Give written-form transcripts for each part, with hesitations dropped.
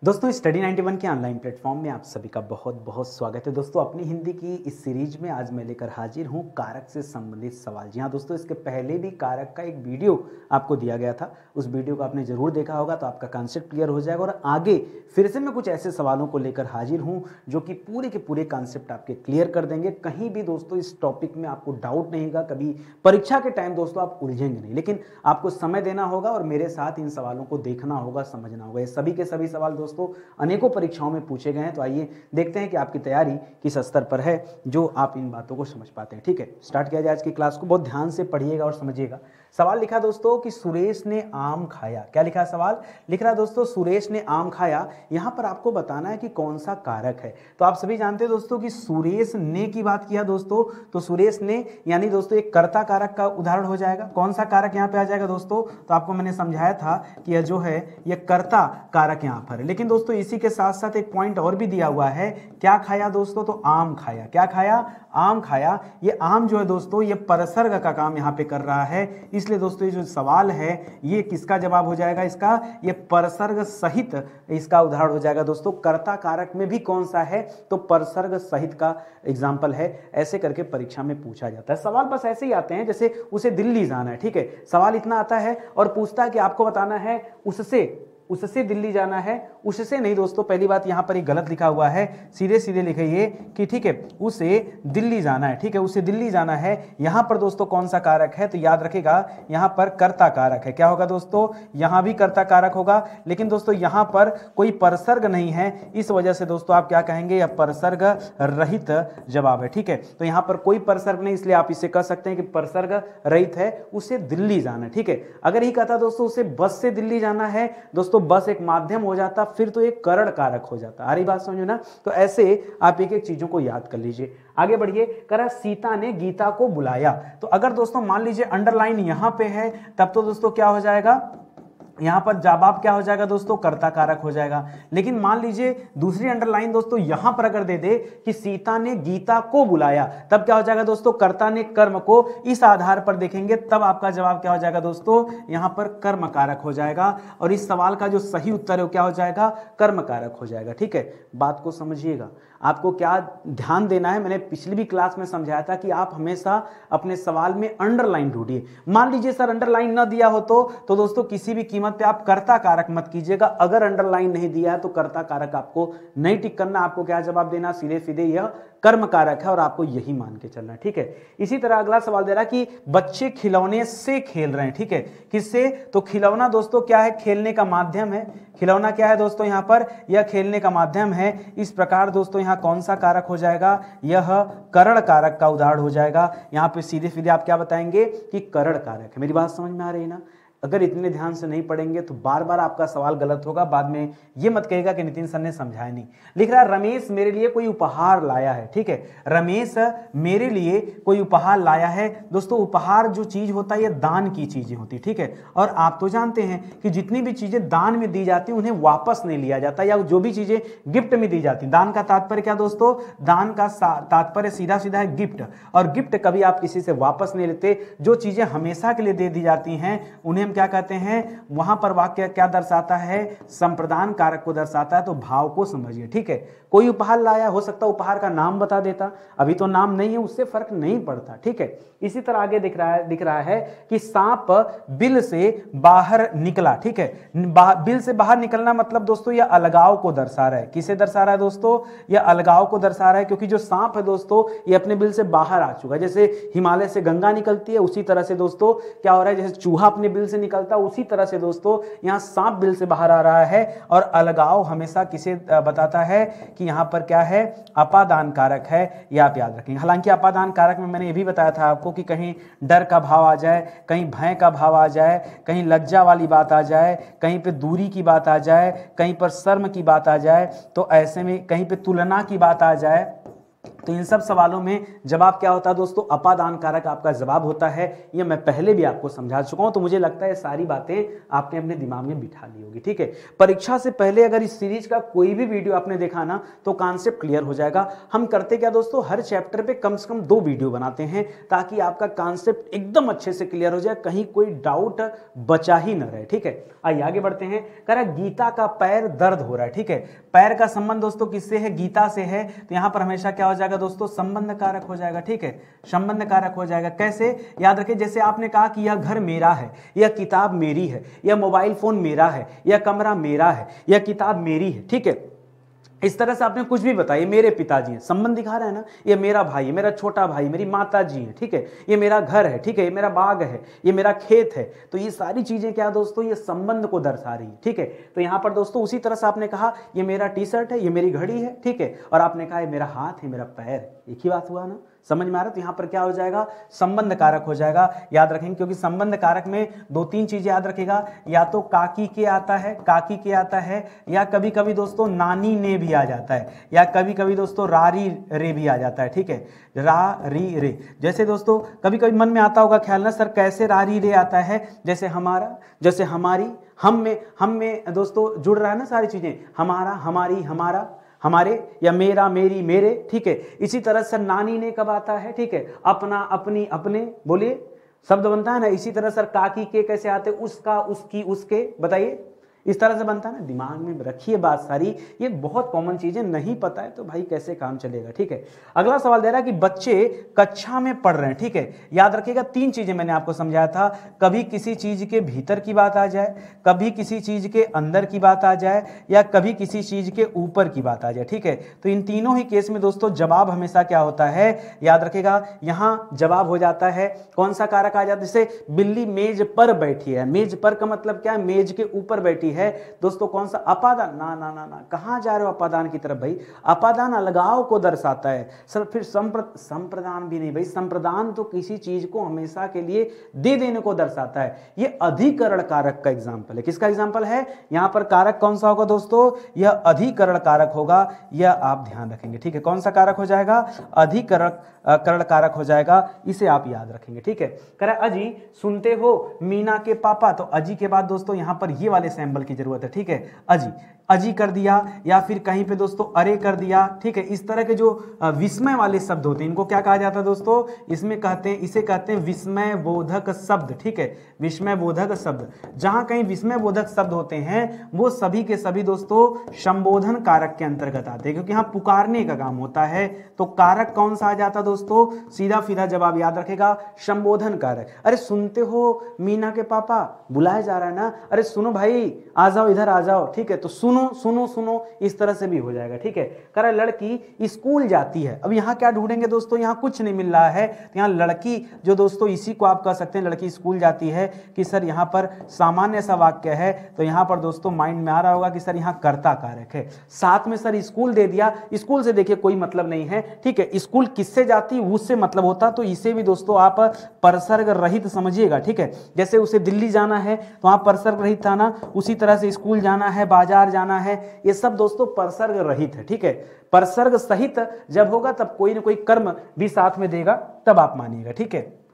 दोस्तों स्टडी 91 के online platform में आप सभी का बहुत बहुत स्वागत है। दोस्तों अपनी हिंदी की इस सीरीज में आज मैं लेकर हाजिर हूं कारक से संबंधित सवाल। जी हाँ दोस्तों, इसके पहले भी कारक का एक वीडियो आपको दिया गया था, उस वीडियो को आपने जरूर देखा होगा तो आपका कॉन्सेप्ट क्लियर हो जाएगा। और आगे फिर से मैं कुछ ऐसे सवालों को लेकर हाजिर हूँ जो कि पूरे के पूरे कॉन्सेप्ट आपके क्लियर कर देंगे। कहीं भी दोस्तों इस टॉपिक में आपको डाउट नहीं होगा, कभी परीक्षा के टाइम दोस्तों आप उलझेंगे नहीं, लेकिन आपको समय देना होगा और मेरे साथ इन सवालों को देखना होगा, समझना होगा। ये सभी के सभी सवाल दोस्तों अनेकों परीक्षाओं में पूछे गए हैं, तो आइए देखते हैं कि आपकी तैयारी किस स्तर पर है जो आप इन बातों को समझ पाते हैं। ठीक है, स्टार्ट किया जाए आज की क्लास को। बहुत ध्यान से पढ़िएगा और समझिएगा। सवाल लिखा दोस्तों कि सुरेश ने आम खाया। क्या लिखा है सवाल? लिख रहा है दोस्तों सुरेश ने आम खाया। यहां पर आपको बताना है कि कौन सा कारक है। तो आप सभी जानते हैं दोस्तों कि सुरेश ने की बात किया दोस्तों, तो सुरेश ने यानी दोस्तों एक कर्ता कारक का उदाहरण हो जाएगा। कौन सा कारक यहां पे आ जाएगा दोस्तों? तो आपको मैंने समझाया था कि यह जो है यह कर्ता कारक यहां पर है। लेकिन दोस्तों इसी के साथ साथ एक पॉइंट और भी दिया हुआ है। क्या खाया दोस्तों? तो आम खाया। क्या खाया? आम खाया। ये आम जो है दोस्तों ये परसर्ग का काम यहाँ पे कर रहा है, इसलिए दोस्तों ये जो सवाल है ये किसका जवाब हो जाएगा? इसका ये परसर्ग सहित इसका उदाहरण हो जाएगा दोस्तों। कर्ता कारक में भी कौन सा है? तो परसर्ग सहित का एग्जाम्पल है। ऐसे करके परीक्षा में पूछा जाता है। सवाल बस ऐसे ही आते हैं जैसे उसे दिल्ली जाना है। ठीक है, सवाल इतना आता है और पूछता है कि आपको बताना है उससे दिल्ली जाना है। उससे नहीं दोस्तों, पहली बात यहां पर एक गलत लिखा हुआ है, सीधे सीधे लिखिए कि ठीक है उसे दिल्ली जाना है। ठीक है, उसे दिल्ली जाना है। यहां पर दोस्तों कौन सा कारक है? तो याद रखेगा यहां पर कर्ता कारक है। क्या होगा दोस्तों? यहां भी कर्ता कारक होगा, लेकिन दोस्तों यहां पर कोई परसर्ग नहीं है, इस वजह से दोस्तों आप क्या कहेंगे? यह परसर्ग रहित जवाब है। ठीक है, तो यहां पर कोई परसर्ग नहीं, इसलिए आप इसे कह सकते हैं कि परसर्ग रहित है, उसे दिल्ली जाना है। ठीक है, अगर ही कहता दोस्तों उसे बस से दिल्ली जाना है, दोस्तों बस एक माध्यम हो जाता, फिर तो एक करण कारक हो जाता। आ रही बात समझो ना? तो ऐसे आप एक एक चीजों को याद कर लीजिए। आगे बढ़िए। करा सीता ने गीता को बुलाया। तो अगर दोस्तों मान लीजिए अंडरलाइन यहां पे है, तब तो दोस्तों क्या हो जाएगा? यहां पर जवाब क्या हो जाएगा दोस्तों? कर्ता कारक हो जाएगा। लेकिन मान लीजिए दूसरी अंडरलाइन दोस्तों यहां पर अगर दे दे कि सीता ने गीता को बुलाया, तब क्या हो जाएगा दोस्तों? कर्ता ने कर्म को, इस आधार पर देखेंगे तब आपका जवाब क्या हो जाएगा दोस्तों? यहां पर कर्म कारक हो जाएगा। और इस सवाल का जो सही उत्तर है वो क्या हो जाएगा? कर्म कारक हो जाएगा। ठीक है, बात को समझिएगा। आपको क्या ध्यान देना है, मैंने पिछली भी क्लास में समझाया था कि आप हमेशा अपने सवाल में अंडरलाइन ढूंढिए। मान लीजिए सर अंडरलाइन ना दिया हो तो दोस्तों किसी भी कीमत पे आप कर्ता कारक मत कीजिएगा। अगर अंडरलाइन नहीं दिया है तो कर्ता कारक आपको नहीं टिक करना। आपको क्या जवाब देना? सीधे सीधे यह कर्म कारक है और आपको यही मान के चलना है। ठीक है, इसी तरह अगला सवाल दे रहा है कि बच्चे खिलौने से खेल रहे हैं। ठीक है, किससे? तो खिलौना दोस्तों क्या है? खेलने का माध्यम है। खिलौना क्या है दोस्तों? यहां पर यह खेलने का माध्यम है। इस प्रकार दोस्तों यहां कौन सा कारक हो जाएगा? यह करण कारक का उदाहरण हो जाएगा। यहां पे सीधे सीधे आप क्या बताएंगे कि करण कारक है। मेरी बात समझ में आ रही है ना? अगर इतने ध्यान से नहीं पढ़ेंगे तो बार बार आपका सवाल गलत होगा, बाद में ये मत कहेगा कि नितिन सर ने समझाया नहीं। लिख रहा है रमेश मेरे लिए कोई उपहार लाया है। ठीक है, रमेश मेरे लिए कोई उपहार लाया है। दोस्तों उपहार जो चीज होता है ये दान की चीजें होती। ठीक है, और आप तो जानते हैं कि जितनी भी चीजें दान में दी जाती उन्हें वापस नहीं लिया जाता, या जो भी चीजें गिफ्ट में दी जाती। दान का तात्पर्य क्या दोस्तों? दान का तात्पर्य सीधा सीधा है गिफ्ट, और गिफ्ट कभी आप किसी से वापस नहीं लेते। जो चीजें हमेशा के लिए दे दी जाती हैं उन्हें क्या कहते हैं? वहां पर वाक्य क्या दर्शाता है? संप्रदान कारक को दर्शाता है। तो भाव को समझिए। ठीक है, कोई उपहार लाया, हो सकता है उपहार का नाम बता देता, अभी तो नाम नहीं है, उससे फर्क नहीं पड़ता। ठीक है, इसी तरह आगे दिख रहा है कि सांप बिल से बाहर निकला। ठीक है, बिल से बाहर निकलना मतलब दोस्तों यह अलगाव को दर्शा रहा है। किसे दर्शा रहा है दोस्तों? यह अलगाव को दर्शा रहा है, क्योंकि जो सांप है दोस्तों ये अपने बिल से बाहर आ चुका है। जैसे हिमालय से गंगा निकलती है, उसी तरह से दोस्तों क्या हो रहा है? जैसे चूहा अपने बिल से निकलता, उसी तरह से दोस्तों यहां सांप बिल से बाहर आ रहा है। और अलगाव हमेशा किसे बताता है? कि यहां पर क्या है? अपादान कारक है, यह आप याद रखेंगे। हालांकि अपादान कारक में मैंने यह भी बताया था आपको कि कहीं डर का भाव आ जाए, कहीं भय का भाव आ जाए, कहीं लज्जा वाली बात आ जाए, कहीं पे दूरी की बात आ जाए, कहीं पर शर्म की बात आ जाए, तो ऐसे में कहीं पे तुलना की बात आ जाए, तो इन सब सवालों में जवाब क्या होता है दोस्तों, अपादान कारक आपका जवाब होता है। ये मैं पहले भी आपको समझा चुका हूं, तो मुझे लगता है सारी बातें आपने अपने दिमाग में बिठा ली होगी। ठीक है, परीक्षा से पहले अगर इस सीरीज का कोई भी वीडियो आपने देखा ना तो कॉन्सेप्ट क्लियर हो जाएगा। हम करते क्या दोस्तों, हर चैप्टर पे कम से कम 2 वीडियो बनाते हैं ताकि आपका कॉन्सेप्ट एकदम अच्छे से क्लियर हो जाए, कहीं कोई डाउट बचा ही न रहे। ठीक है, आइए आगे बढ़ते हैं। कह रहा है गीता का पैर दर्द हो रहा है। ठीक है, पैर का संबंध दोस्तों किससे है, गीता से है, तो यहां पर हमेशा क्या हो जाएगा दोस्तों, संबंध कारक हो जाएगा। ठीक है, संबंध कारक हो जाएगा। कैसे, याद रखिए, जैसे आपने कहा कि यह घर मेरा है, यह किताब मेरी है, यह मोबाइल फोन मेरा है, यह कमरा मेरा है, यह किताब मेरी है। ठीक है, इस तरह से आपने कुछ भी बताया, मेरे पिताजी हैं, संबंध दिखा रहा है ना, ये मेरा भाई है, मेरा छोटा भाई, मेरी माता जी है। ठीक है, ये मेरा घर है, ठीक है, ये मेरा बाग है, ये मेरा खेत है। तो ये सारी चीजें क्या दोस्तों, ये संबंध को दर्शा रही है। ठीक है, तो यहां पर दोस्तों उसी तरह से आपने कहा ये मेरा टी शर्ट है, ये मेरी घड़ी है। ठीक है, और आपने कहा ये मेरा हाथ है, मेरा पैर है, एक ही बात हुआ ना, समझ में आ रहा है। तो यहां पर क्या हो जाएगा, संबंध कारक हो जाएगा। याद रखेंगे, क्योंकि संबंध कारक में 2-3 चीजें याद रखेगा, या तो काकी के आता है, काकी के आता है, या कभी कभी दोस्तों नानी ने भी आ जाता है, या कभी कभी दोस्तों रारी रे भी आ जाता है। ठीक है, रा री रे, जैसे दोस्तों कभी कभी मन में आता होगा ख्याल ना, सर कैसे रारी रे आता है, जैसे हमारा, जैसे हमारी, हम में दोस्तों जुड़ रहा है ना सारी चीजें, हमारा, हमारी, हमारा, हमारे, या मेरा, मेरी, मेरे। ठीक है, इसी तरह से नानी ने कब आता है, ठीक है, अपना, अपनी, अपने, बोलिए शब्द बनता है ना। इसी तरह सर काकी के कैसे आते, उसका, उसकी, उसके, बताइए, इस तरह से बनता है ना। दिमाग में रखिए बात सारी, ये बहुत कॉमन चीजें, नहीं पता है तो भाई कैसे काम चलेगा। ठीक है, अगला सवाल दे रहा है कि बच्चे कक्षा में पढ़ रहे हैं। ठीक है, याद रखिएगा 3 चीजें मैंने आपको समझाया था, कभी किसी चीज के भीतर की बात आ जाए, कभी किसी चीज के अंदर की बात आ जाए, या कभी किसी चीज के ऊपर की बात आ जाए। ठीक है, तो इन तीनों ही केस में दोस्तों जवाब हमेशा क्या होता है, याद रखिएगा, यहां जवाब हो जाता है कौन सा कारक आ जाता है, जैसे बिल्ली मेज पर बैठी है, मेज पर का मतलब क्या है, मेज के ऊपर बैठी है दोस्तों, कौन सा, अपादान। ना ना ना ना, कहां जा रहे हो अपादान की तरफ भाई, अपादान अलगाव को दर्शाता है सर। फिर संप्रदान भी नहीं भाई, संप्रदान तो किसी चीज को हमेशा के लिए दे देने को दर्शाता है। ये अधिकरण कारक का एग्जांपल है। किसका एग्जांपल है, यहां पर कारक कौन सा होगा दोस्तों, यह अधिकरण कारक होगा, यह आप ध्यान रखेंगे। ठीक है, कौन सा कारक हो जाएगा, अधिकरण कारक हो जाएगा, इसे आप याद रखेंगे। ठीक है, कह रहा अजी सुनते हो मीना के पापा, तो अजी के बाद दोस्तों यहां पर ये वाले सैंबल की जरूरत है। ठीक है, अजी, अजी कर दिया, या फिर कहीं पे दोस्तों अरे कर दिया। ठीक है, इस तरह के जो विस्मय वाले शब्द होते हैं इनको क्या कहा जाता है दोस्तों, इसमें कहते हैं, इसे कहते हैं विस्मय बोधक शब्द। ठीक है, विस्मय बोधक शब्द, जहां कहीं विस्मय बोधक शब्द होते हैं वो सभी के सभी दोस्तों संबोधन कारक के अंतर्गत आते हैं, क्योंकि यहां पुकारने का काम होता है। तो कारक कौन सा आ जाता दोस्तों, सीधा सीधा जवाब याद रखेगा, संबोधन कारक। अरे सुनते हो मीना के पापा, बुलाया जा रहा है ना, अरे सुनो भाई, आ जाओ, इधर आ जाओ। ठीक है, तो सुनो सुनो सुनो, इस तरह से भी हो जाएगा। ठीक है, कह रहा है लड़की स्कूल जाती है। अब यहां क्या ढूंढेंगे दोस्तों, यहां कुछ नहीं मिल रहा है, तो यहां लड़की जो दोस्तों, इसी को आप कह सकते हैं लड़की स्कूल जाती है, कि सर यहां पर सामान्य सा वाक्य है, तो यहां पर दोस्तों माइंड में आ रहा होगा कि सर यहां कर्ता कारक है, साथ में सर स्कूल दे दिया, स्कूल से देखिए कोई मतलब नहीं है। ठीक है, स्कूल किससे जाती, उससे मतलब होता, तो इसे भी दोस्तों आप परसर्ग रहित समझिएगा। ठीक है, जैसे उसे दिल्ली जाना है तो वहां परसर्ग रहित था ना, उसी तरह से स्कूल जाना है, बाजार जाना है, ये सब दोस्तों परसर्ग रहित है। ठीक है, परसर्ग सहित जब होगा तब कोई ना कोई कर्म भी साथ में देगा, तब आप मानिएगा। ठीक है,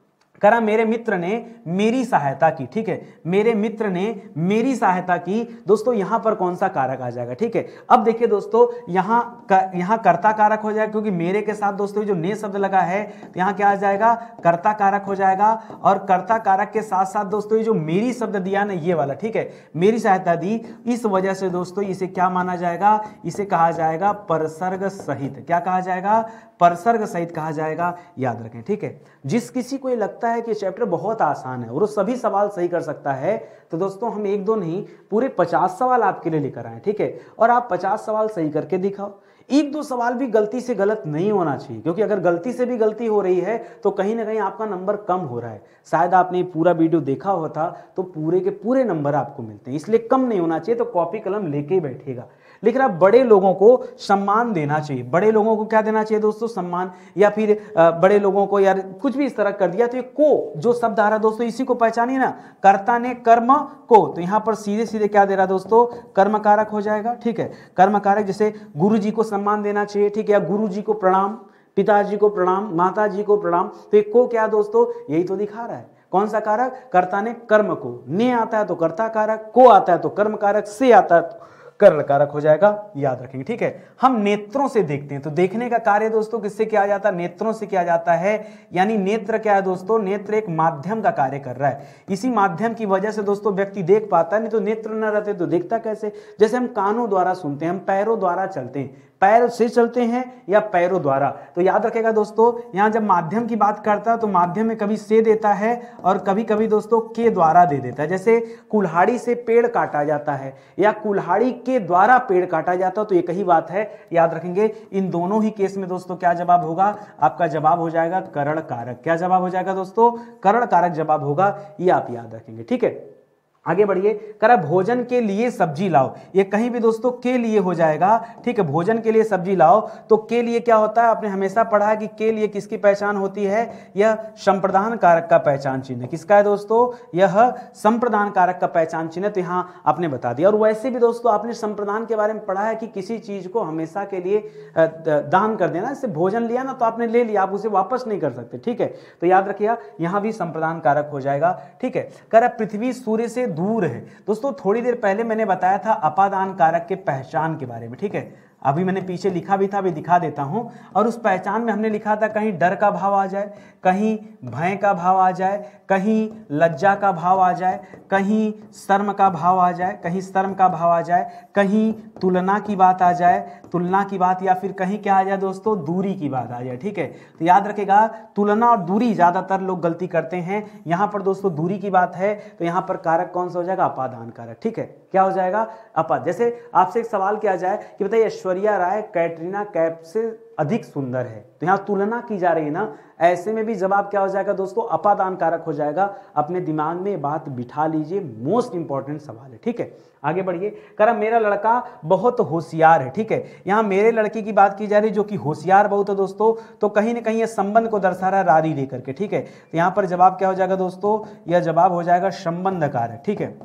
करा मेरे मित्र ने मेरी सहायता की। ठीक है, मेरे मित्र ने मेरी सहायता की, दोस्तों यहां पर कौन सा कारक आ जाएगा। ठीक है, अब देखिए दोस्तों यहां कर्ता कारक हो जाएगा, क्योंकि मेरे के साथ दोस्तों जो ने शब्द लगा है, तो यहां क्या आ जाएगा, कर्ता कारक हो जाएगा। और कर्ता कारक के साथ साथ दोस्तों ये जो मेरी शब्द दिया ना, ये वाला, ठीक है, मेरी सहायता दी, इस वजह से दोस्तों इसे क्या माना जाएगा, इसे कहा जाएगा परसर्ग सहित। क्या कहा जाएगा, परसर्ग सहित कहा जाएगा, याद रखें। ठीक है, जिस किसी को ये लगता है कि चैप्टर बहुत आसान है और वो सभी सवाल सही कर सकता है, तो दोस्तों हम 1-2 नहीं, पूरे 50 सवाल आपके लिए लेकर आए। ठीक है, और आप 50 सवाल सही करके दिखाओ, 1-2 सवाल भी गलती से गलत नहीं होना चाहिए, क्योंकि अगर गलती से भी गलती हो रही है तो कहीं ना कहीं आपका नंबर कम हो रहा है। शायद आपने पूरा वीडियो देखा होता तो पूरे के पूरे नंबर आपको मिलते हैं, इसलिए कम नहीं होना चाहिए। तो कॉपी कलम लेके ही बैठिएगा। लेकिन आप बड़े लोगों को सम्मान देना चाहिए। बड़े लोगों को क्या देना चाहिए दोस्तों, सम्मान, या फिर बड़े लोगों को यार कुछ भी इस तरह कर दिया, तो ये को जो शब्द आ रहा है दोस्तों, इसी को पहचानिए ना, कर्ता ने कर्म को, तो यहां पर सीधे सीधे क्या दे रहा है दोस्तों, कर्म कारक हो जाएगा। ठीक है, कर्म कारक, जैसे गुरु जी को सम्मान देना चाहिए, ठीक है, या गुरु जी को प्रणाम, पिताजी को प्रणाम, माताजी को प्रणाम। तो एक को क्या दोस्तों, यही तो दिखा रहा है। कौन सा कारक, कर्ता ने कर्म को, ने आता है तो कर्ता कारक, को आता है तो कर्म कारक, से आता है तो कर्ण कारक हो जाएगा, याद रखेंगे। ठीक है, हम नेत्रों से देखते हैं, तो देखने का कार्य दोस्तों किससे किया जाता है, नेत्रों से किया जाता है। यानी नेत्र क्या है दोस्तों, नेत्र एक माध्यम का कार्य कर रहा है। इसी माध्यम की वजह से दोस्तों व्यक्ति देख पाता है, नहीं तो नेत्र न रहते तो देखता कैसे। जैसे हम कानों द्वारा सुनते हैं, हम पैरों द्वारा चलते हैं, पैर से चलते हैं या पैरों द्वारा। तो याद रखेगा दोस्तों, यहां जब माध्यम की बात करता है तो माध्यम में कभी से देता है और कभी कभी दोस्तों के द्वारा दे देता है। जैसे कुल्हाड़ी से पेड़ काटा जाता है या कुल्हाड़ी के द्वारा पेड़ काटा जाता है, तो एक ही बात है, याद रखेंगे। इन दोनों ही केस में दोस्तों क्या जवाब होगा, आपका जवाब हो जाएगा करण कारक। क्या जवाब हो जाएगा दोस्तों, करण कारक जवाब होगा, ये आप याद रखेंगे। ठीक है, आगे बढ़िए। करा भोजन के लिए सब्जी लाओ, ये कहीं भी दोस्तों के लिए हो जाएगा। ठीक है, भोजन के लिए सब्जी लाओ, तो के लिए क्या होता है, आपने हमेशा पढ़ा है कि के लिए किसकी पहचान होती है, यह संप्रदान कारक का पहचान चिन्ह। किसका है दोस्तों, यह संप्रदान कारक का पहचान चिन्ह। तो यहां आपने बता दिया। और वैसे भी दोस्तों आपने संप्रदान के बारे में पढ़ा है कि किसी चीज को हमेशा के लिए दान कर देना। जैसे भोजन लिया ना तो आपने ले लिया, आप उसे वापस नहीं कर सकते। ठीक है, तो याद रखिए यहां भी संप्रदान कारक हो जाएगा। ठीक है, करा पृथ्वी सूर्य से दूर है। दोस्तों थोड़ी देर पहले मैंने बताया था अपादान कारक के पहचान के बारे में। ठीक है, अभी मैंने पीछे लिखा भी था, अभी दिखा देता हूं। और उस पहचान में हमने लिखा था कहीं डर का भाव आ जाए, कहीं भय का भाव आ जाए, कहीं लज्जा का भाव आ जाए, कहीं शर्म का भाव आ जाए, कहीं शर्म का भाव आ जाए, कहीं तुलना की बात आ जाए, तुलना की बात, या फिर कहीं क्या आ जाए दोस्तों, दूरी की बात आ जाए। ठीक है, तो याद रखेगा तुलना और दूरी ज्यादातर लोग गलती करते हैं। यहां पर दोस्तों दूरी की बात है, तो यहां पर कारक कौन सा हो जाएगा, अपादान कारक। ठीक है, क्या हो जाएगा, अपाद। जैसे आपसे एक सवाल किया जाए कि बताइए ऐश्वर्या राय कैटरीना कैफ से अधिक सुंदर है, तो यहां तुलना की जा रही है ना, ऐसे में भी जवाब क्या हो जाएगा दोस्तों, अपादान कारक हो जाएगा। अपने दिमाग में बात बिठा लीजिए, मोस्ट इंपॉर्टेंट सवाल है। ठीक है, आगे बढ़िए। करा मेरा लड़का बहुत होशियार है। ठीक है, यहां मेरे लड़के की बात की जा रही है जो कि होशियार बहुत है दोस्तों, तो कहीं ना कहीं ये संबंध को दर्शा रहा है रारी लेकर के। ठीक है, तो यहां पर जवाब क्या हो जाएगा दोस्तों, यह जवाब हो जाएगा संबंध कारक। ठीक है,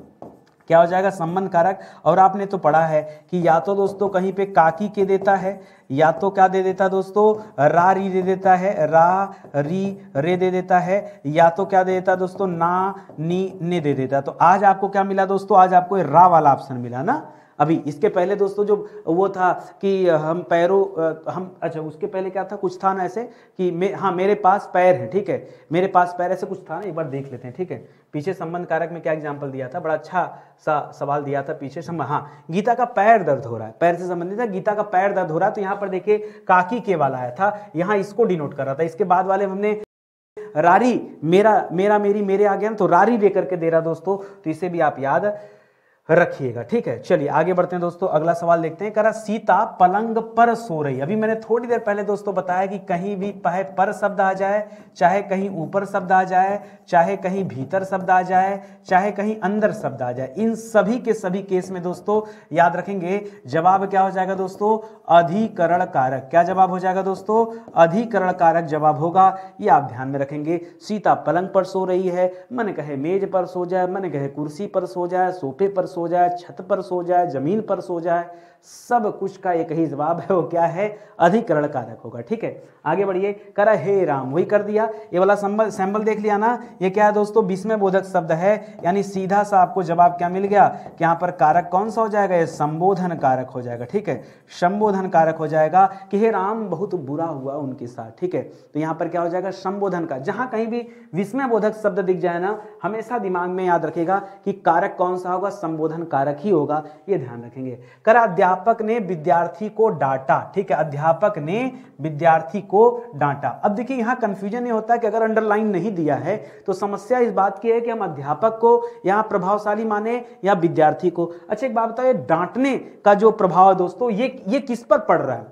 क्या हो जाएगा, संबंध कारक। और आपने तो पढ़ा है कि या तो दोस्तों कहीं पे काकी के देता है, या तो क्या दे देता दोस्तों, रा री दे देता है, रा री रे दे देता है, या तो क्या दे देता दोस्तों, ना नी ने दे देता। तो आज आपको क्या मिला दोस्तों, आज आपको रा वाला ऑप्शन मिला ना। अभी इसके पहले दोस्तों जो वो था कि हम पैरों हम, अच्छा उसके पहले क्या था, कुछ था ना ऐसे कि हाँ मेरे पास पैर है। ठीक है, मेरे पास पैर, ऐसे कुछ था ना, एक बार देख लेते हैं। ठीक है, पीछे संबंध कारक में क्या एग्जांपल दिया था, बड़ा अच्छा सा सवाल दिया था पीछे। हाँ, गीता का पैर दर्द हो रहा है, पैर से संबंधित है, गीता का पैर दर्द हो रहा है। तो यहाँ पर देखिए काकी के वाला आया था, यहाँ इसको डिनोट कर रहा था। इसके बाद वाले हमने रारी, मेरा मेरा मेरी मेरे आ गया ना, तो रारी दे करके दे रहा दोस्तों, तो इसे भी आप याद रखिएगा। ठीक है, चलिए आगे बढ़ते हैं दोस्तों, अगला सवाल देखते हैं। करा सीता पलंग पर सो रही। अभी मैंने थोड़ी देर पहले दोस्तों बताया कि कहीं भी पर शब्द आ जाए, चाहे कहीं ऊपर शब्द आ जाए, चाहे कहीं भीतर शब्द आ जाए, चाहे कहीं अंदर शब्द आ जाए, इन सभी के सभी केस में दोस्तों याद रखेंगे जवाब क्या हो जाएगा दोस्तों, अधिकरण कारक। क्या जवाब हो जाएगा दोस्तों, अधिकरण कारक जवाब होगा, ये आप ध्यान में रखेंगे। सीता पलंग पर सो रही है, मन कहे मेज पर सो जाए, मन कहे कुर्सी पर सो जाए, सोफे पर सो जाए, छत पर सो जाए, जमीन पर सो जाए, सब कुछ का एक ही जवाब है, वो क्या है, अधिकरण कारक होगा। ठीक है, आगे बढ़िए। करा हे राम, वही कर दिया। ये वाला सैंपल देख लिया ना, ये क्या है दोस्तों, विस्मय बोधक शब्द है, यानी सीधा सा आपको जवाब क्या मिल गया कि यहाँ पर कारक कौन सा हो जाएगा, ये संबोधन कारक हो जाएगा। ठीक है, संबोधन कारक हो जाएगा कि हे राम बहुत बुरा हुआ उनके साथ। ठीक है, तो यहाँ पर क्या हो जाएगा, संबोधन का। जहां कहीं भी विस्मय बोधक शब्द दिख जाए ना, हमेशा दिमाग में याद रखेगा कि कारक कौन सा होगा, संबोधन कारक ही होगा, ये ध्यान रखेंगे। करा अध्यापक ने विद्यार्थी को डांटा। ठीक है, अध्यापक ने विद्यार्थी को डांटा। अब देखिए यहां कंफ्यूजन ये होता है कि अगर अंडरलाइन नहीं दिया है तो समस्या इस बात की है कि हम अध्यापक को यहां प्रभावशाली माने या विद्यार्थी को। अच्छा एक बात बताइए, डांटने का जो प्रभाव है दोस्तों, ये किस पर पड़ रहा है,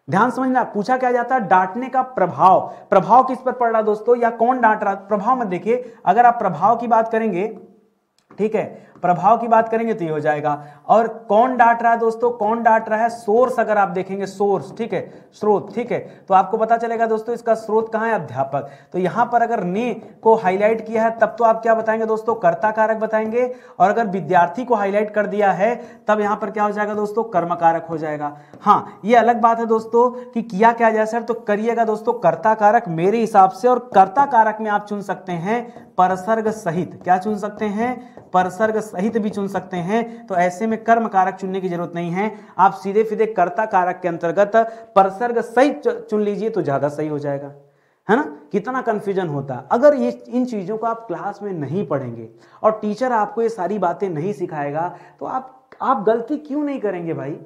ध्यान समझना। पूछा क्या जाता है, डांटने का प्रभाव किस पर पड़ रहा है दोस्तों, या कौन डांट रहा है, प्रभाव मत देखिए। अगर आप प्रभाव की बात करेंगे, ठीक है, प्रभाव की बात करेंगे तो ये हो जाएगा। और कौन डांट रहा है दोस्तों, कौन डांट रहा है, सोर्स अगर आप देखेंगे, सोर्स, ठीक है, स्रोत, ठीक है, तो आपको पता चलेगा दोस्तों इसका स्रोत कहां है, अध्यापक। तो यहां पर अगर ने को हाईलाइट किया है तब तो आप क्या बताएंगे दोस्तों, कर्ता कारक बताएंगे, और अगर विद्यार्थी को हाईलाइट कर दिया है तब यहां पर क्या हो जाएगा दोस्तों, कर्म कारक हो जाएगा। हाँ, ये अलग बात है दोस्तों कि किया क्या जाए सर, तो करिएगा दोस्तों कर्ता कारक मेरे हिसाब से, और कर्ता कारक में आप चुन सकते हैं परसर्ग सहित, क्या चुन सकते हैं, परसर्ग सहित भी चुन सकते हैं। तो ऐसे में कर्म कारक चुनने की जरूरत नहीं है, आप सीधे सीधे कर्ता कारक के अंतर्गत परसर्ग सहित चुन लीजिए तो ज्यादा सही हो जाएगा, है ना। कितना कंफ्यूजन होता है अगर ये इन चीजों को आप क्लास में नहीं पढ़ेंगे और टीचर आपको ये सारी बातें नहीं सिखाएगा तो आप गलती क्यों नहीं करेंगे भाई।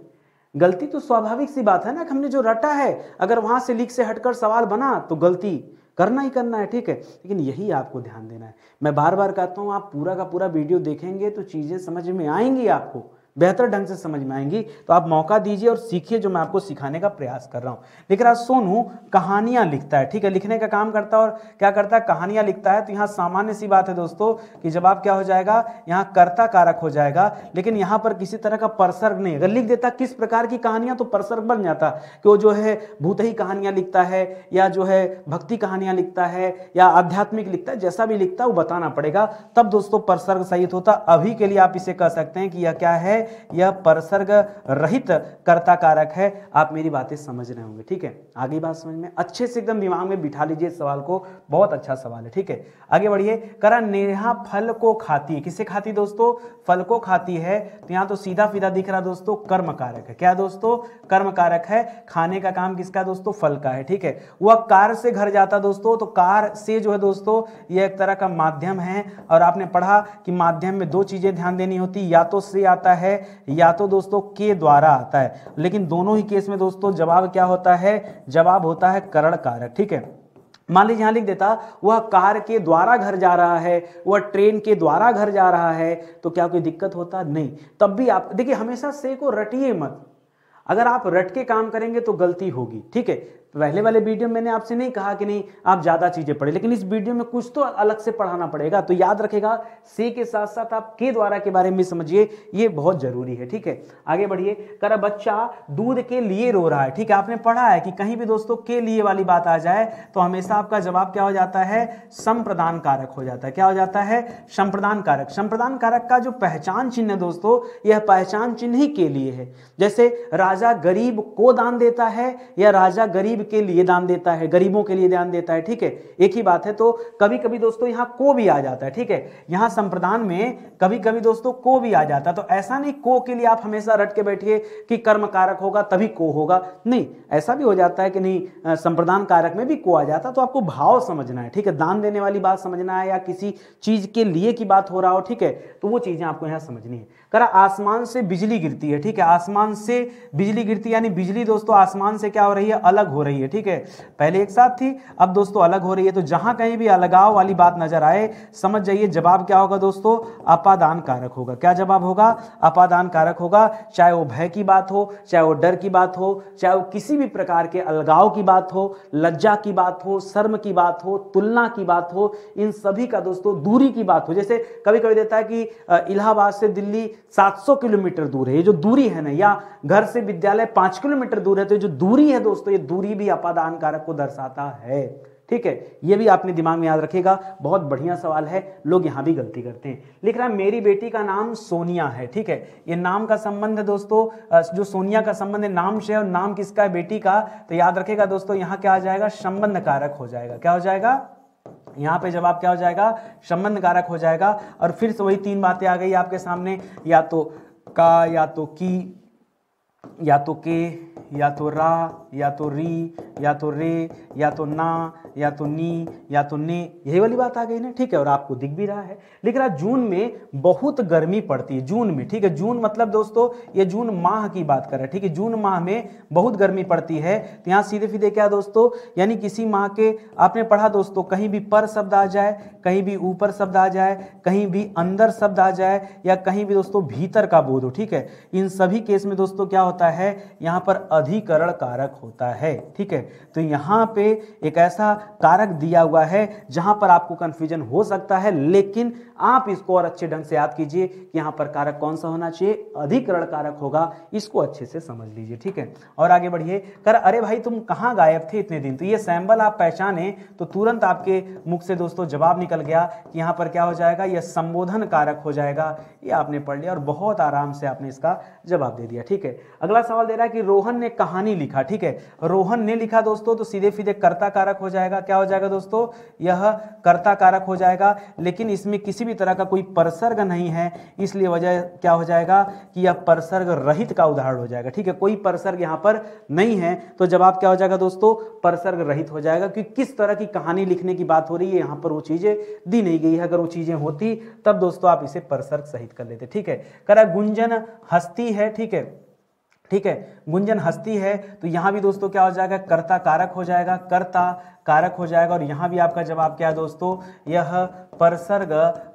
गलती तो स्वाभाविक सी बात है ना, हमने जो रटा है अगर वहां से लीक से हटकर सवाल बना तो गलती करना ही करना है, ठीक है। लेकिन यही आपको ध्यान देना है। मैं बार बार कहता हूं आप पूरा का पूरा वीडियो देखेंगे तो चीजें समझ में आएंगी, आपको बेहतर ढंग से समझ में आएंगी। तो आप मौका दीजिए और सीखिए जो मैं आपको सिखाने का प्रयास कर रहा हूं। लेकिन आज सोनू कहानियां लिखता है, ठीक है, लिखने का काम करता है और क्या करता है, कहानियां लिखता है। तो यहाँ सामान्य सी बात है दोस्तों कि जवाब क्या हो जाएगा, यहाँ कर्ता कारक हो जाएगा। लेकिन यहाँ पर किसी तरह का परसर्ग नहीं, अगर लिख देता किस प्रकार की कहानियां तो परसर्ग बन जाता कि वो जो है भूतही कहानियां लिखता है या जो है भक्ति कहानियां लिखता है या आध्यात्मिक लिखता है, जैसा भी लिखता है वो बताना पड़ेगा, तब दोस्तों परसर्ग सहित होता। अभी के लिए आप इसे कह सकते हैं कि यह क्या है, यह परसर्ग रहित कर्ता कारक है। आप मेरी बातें समझ रहे होंगे, ठीक है। आगे बात समझ में अच्छे से एकदम दिमाग में बिठा लीजिए इस सवाल को, बहुत अच्छा सवाल है, ठीक है। आगे बढ़िए, करा नेहा फल को खाती है, किसे खाती दोस्तों, फल को खाती है। तो यहां तो सीधा सीधा दिख रहा दोस्तों कर्म कारक है, क्या दोस्तों, कर्म कारक है। खाने का काम किसका है दोस्तों, फल का है, ठीक है। वह कार से घर जाता दोस्तों, तो कार से जो है दोस्तों यह एक तरह का माध्यम है, और आपने पढ़ा कि माध्यम में दो चीजें ध्यान देनी होती, या तो से आता है या तो दोस्तों के द्वारा आता है। लेकिन दोनों ही केस में दोस्तों जवाब क्या होता है, जवाब होता है करण कारक, ठीक है। मान लीजिए यहां लिख देता वह कार के द्वारा घर जा रहा है, वह ट्रेन के द्वारा घर जा रहा है, तो क्या कोई दिक्कत होता, नहीं। तब भी आप देखिए हमेशा से को रटिए मत, अगर आप रट के काम करेंगे तो गलती होगी, ठीक है। पहले वाले वीडियो में मैंने आपसे नहीं कहा कि नहीं आप ज्यादा चीजें पढ़े, लेकिन इस वीडियो में कुछ तो अलग से पढ़ाना पड़ेगा। तो याद रखेगा से के साथ साथ आप के द्वारा के बारे में समझिए, ये बहुत जरूरी है, ठीक है। आगे बढ़िए, कर बच्चा दूध के लिए रो रहा है, ठीक है। आपने पढ़ा है कि कहीं भी दोस्तों के लिए वाली बात आ जाए तो हमेशा आपका जवाब क्या हो जाता है, संप्रदान कारक हो जाता है। क्या हो जाता है, संप्रदान कारक। संप्रदान कारक का जो पहचान चिन्ह है दोस्तों, यह पहचान चिन्ह ही के लिए है। जैसे राजा गरीब को दान देता है या राजा गरीब के लिए दान देता है, गरीबों के लिए दान देता है, ठीक है, एक ही बात है। तो कभी कभी दोस्तों यहां को भी आ जाता है, ठीक है। यहां संप्रदान में कभी कभी दोस्तों को भी आ जाता है। तो ऐसा नहीं को के लिए आप हमेशा रट के बैठिए कि कर्म कारक होगा तभी को होगा, नहीं, ऐसा भी हो जाता है कि नहीं संप्रदान कारक में भी को आ जाता। तो आपको भाव समझना है, ठीक है, दान देने वाली बात समझना है या किसी चीज के लिए की बात हो रहा हो, ठीक है, तो वो चीजें आपको यहां समझनी है। करा आसमान से बिजली गिरती है, ठीक है, आसमान से बिजली गिरती यानी बिजली दोस्तों आसमान से क्या हो रही है, अलग हो रही है, ठीक है। पहले एक साथ थी, अब दोस्तों अलग हो रही है। तो जहां कहीं भी अलगाव वाली बात नजर आए समझ जाइए जवाब क्या होगा दोस्तों, अपादान कारक होगा। क्या जवाब होगा, अपादान कारक होगा। चाहे वो भय की बात हो, चाहे वो डर की बात हो, चाहे वो किसी भी प्रकार के अलगाव की बात हो, लज्जा की बात हो, शर्म की बात हो, तुलना की बात हो, इन सभी का दोस्तों दूरी की बात हो। जैसे कभी कभी देता है कि इलाहाबाद से दिल्ली 700 किलोमीटर दूर है, ये जो दूरी है ना, या घर से विद्यालय 5 किलोमीटर दूर है, तो ये जो दूरी है दोस्तों, ये दूरी भी अपादान कारक को दर्शाता है, ठीक है। ये भी आपने दिमाग में याद रखेगा, बहुत बढ़िया सवाल है, लोग यहां भी गलती करते हैं। लिख रहा है मेरी बेटी का नाम सोनिया है, ठीक है। ये नाम का संबंध है दोस्तों, जो सोनिया का संबंध है नाम से, और नाम किसका है, बेटी का। तो याद रखेगा दोस्तों यहां क्या आ जाएगा, संबंध कारक हो जाएगा। क्या हो जाएगा, यहां पे जवाब क्या हो जाएगा, संबंध कारक हो जाएगा। और फिर से वही तीन बातें आ गई आपके सामने, या तो का, या तो की, या तो के, या तो रा, या तो री, या तो रे, या तो ना, या तो नी, या तो ने, यही वाली बात आ गई ना, ठीक है। और आपको दिख भी रहा है, लिख रहा जून में बहुत गर्मी पड़ती है, जून में, ठीक है। जून मतलब दोस्तों ये जून माह की बात कर रहा है, ठीक है। जून माह में बहुत गर्मी पड़ती है। तो यहाँ सीधे सीधे क्या दोस्तों, यानी किसी माह के, आपने पढ़ा दोस्तों कहीं भी पर शब्द आ जाए, कहीं भी ऊपर शब्द आ जाए, कहीं भी अंदर शब्द आ जाए, या कहीं भी दोस्तों भीतर का बोध हो, ठीक है। इन सभी केस में दोस्तों क्या होता है, यहाँ पर अधिकरण कारक होता है, ठीक है। तो यहाँ पे एक ऐसा कारक दिया हुआ है जहां पर आपको कंफ्यूजन हो सकता है, लेकिन आप इसको और अच्छे ढंग से याद कीजिए कि यहाँ पर कारक कौन सा होना चाहिए, अधिकरण कारक होगा, इसको अच्छे से समझ लीजिए। ठीक है, और आगे बढ़िए। कर अरे भाई तुम कहाँ गायब थे इतने दिन, तो ये सैंबल आप पहचाने तो तुरंत आपके मुख से दोस्तों जवाब निकल गया कि यहाँ पर क्या हो जाएगा, यह संबोधन कारक हो जाएगा। ये आपने पढ़ लिया और बहुत आराम से आपने इसका जवाब दे दिया। ठीक है, अगला सवाल दे रहा है कि रोहन ने कहानी लिखा। ठीक है, रोहन ने लिखा दोस्तों, तो सीधे सीधे कर्ता कारक हो जाएगा। क्या हो जाएगा दोस्तों, यह कर्ता कारक हो जाएगा, लेकिन इसमें किसी भी तरह का कोई परसर्ग नहीं है, इसलिए वजह क्या हो जाएगा कि यह परसर्ग रहित का उदाहरण हो जाएगा। ठीक है, कोई परसर्ग यहाँ पर नहीं है, तो जवाब क्या हो जाएगा दोस्तों, परसर्ग रहित हो जाएगा, क्योंकि किस तरह की कहानी लिखने की बात हो रही है, यहाँ पर वो चीजें दी नहीं गई है। अगर वो चीजें होती तब दोस्तों आप इसे परसर्ग सहित कर लेते। ठीक है, करा गुंजन हस्ती है। ठीक है, ठीक है, गुंजन हस्ती है, तो यहां भी दोस्तों क्या हो जाएगा, कर्ता कारक हो जाएगा, कर्ता कारक हो जाएगा, और यहां भी आपका जवाब क्या है दोस्तों, यह परसर्ग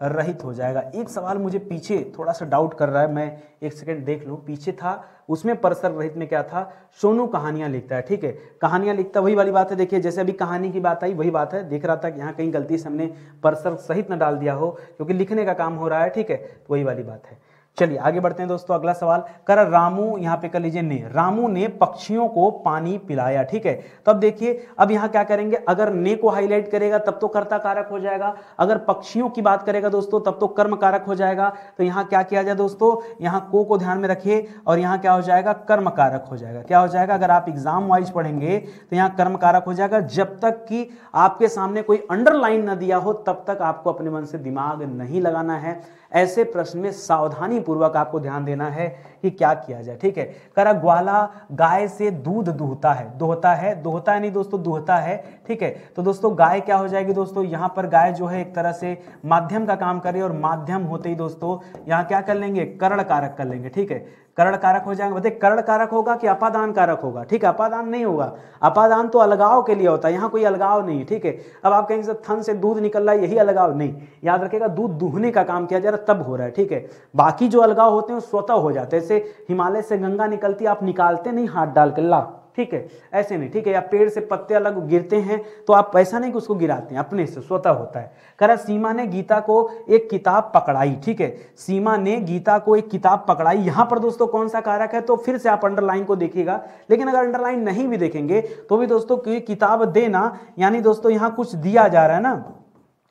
रहित हो जाएगा। एक सवाल मुझे पीछे थोड़ा सा डाउट कर रहा है, मैं एक सेकंड देख लूं, पीछे था उसमें परसर्ग रहित में क्या था, सोनू कहानियां लिखता है। ठीक है, कहानियां लिखता, वही वाली बात है। देखिए जैसे अभी कहानी की बात आई, वही बात है, देख रहा था कि यहाँ कहीं गलती से हमने परसर्ग सहित न डाल दिया हो, क्योंकि लिखने का काम हो रहा है। ठीक है, तो वही वाली बात है। चलिए आगे बढ़ते हैं दोस्तों। अगला सवाल कर रामू, यहां पे कर लीजिए ने, रामू ने पक्षियों को पानी पिलाया। ठीक है, तब देखिए अब यहां क्या करेंगे, अगर ने को हाईलाइट करेगा तब तो कर्ता कारक हो जाएगा, अगर पक्षियों की बात करेगा दोस्तों तब तो कर्म कारक हो जाएगा। तो यहां क्या किया जाए दोस्तों, यहां को ध्यान में रखिए, और यहां क्या हो जाएगा, कर्म कारक हो जाएगा। क्या हो जाएगा, अगर आप एग्जाम वाइज पढ़ेंगे तो यहां कर्म कारक हो जाएगा। जब तक कि आपके सामने कोई अंडरलाइन न दिया हो तब तक आपको अपने मन से दिमाग नहीं लगाना है। ऐसे प्रश्न में सावधानी पूर्वक आपको ध्यान देना है कि क्या किया जाए। ठीक है, करा ग्वाला गाय से दूध दूहता है, दोहता है, दोहता है नहीं दोस्तों, दूहता है। ठीक है, तो दोस्तों गाय क्या हो जाएगी दोस्तों, यहां पर गाय जो है एक तरह से माध्यम का काम करे, और माध्यम होते ही दोस्तों यहां क्या कर लेंगे, करण कारक कर लेंगे। ठीक है, करण कारक हो जाएगा। बताइए करण कारक होगा कि अपादान कारक होगा। ठीक है, अपादान नहीं होगा, अपादान तो अलगाव के लिए होता है, यहां कोई अलगाव नहीं। ठीक है, अब आप कहेंगे थन से दूध निकल रहा है, यही अलगाव नहीं, याद रखिएगा दूध दूहने का काम किया जा रहा है तब हो रहा है। ठीक है, बाकी जो अलगाव होते हैं स्वतः हो जाते हैं, जैसे हिमालय से गंगा निकलती है, आप निकालते नहीं हाथ डाल के ला, ठीक है, ऐसे नहीं। ठीक है, या पेड़ से पत्ते अलग गिरते हैं तो आप ऐसा नहीं कि उसको गिराते हैं, अपने से स्वतः होता है। करा सीमा ने गीता को एक किताब पकड़ाई। ठीक है, सीमा ने गीता को एक किताब पकड़ाई, यहां पर दोस्तों कौन सा कारक है, तो फिर से आप अंडरलाइन को देखिएगा, लेकिन अगर अंडरलाइन नहीं भी देखेंगे तो भी दोस्तों कोई किताब देना, यानी दोस्तों यहां कुछ दिया जा रहा है ना,